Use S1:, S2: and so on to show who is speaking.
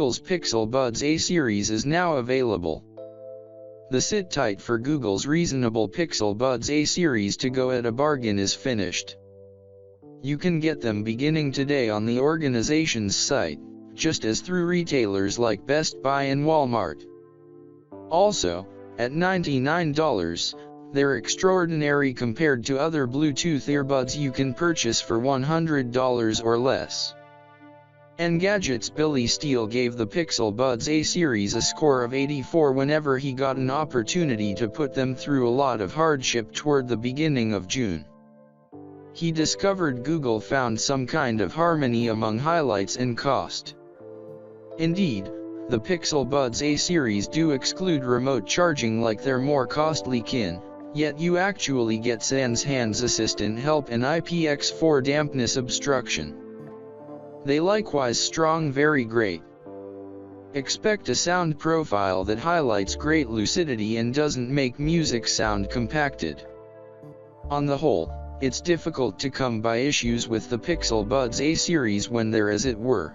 S1: Google's Pixel Buds A series is now available. The sit tight for Google's reasonable Pixel Buds A series to go at a bargain is finished. You can get them beginning today on the organization's site, just as through retailers like Best Buy and Walmart. Also, at $99, they're extraordinary compared to other Bluetooth earbuds you can purchase for $100 or less. Engadget's Billy Steele gave the Pixel Buds A series a score of 84 whenever he got an opportunity to put them through a lot of hardship toward the beginning of June. He discovered Google found some kind of harmony among highlights and cost. Indeed, the Pixel Buds A series do exclude remote charging like their more costly kin, yet you actually get Sans Hands Assistant help and IPX4 dampness obstruction. They likewise strong very great. Expect a sound profile that highlights great lucidity and doesn't make music sound compacted. On the whole, it's difficult to come by issues with the Pixel Buds A series when they're as it were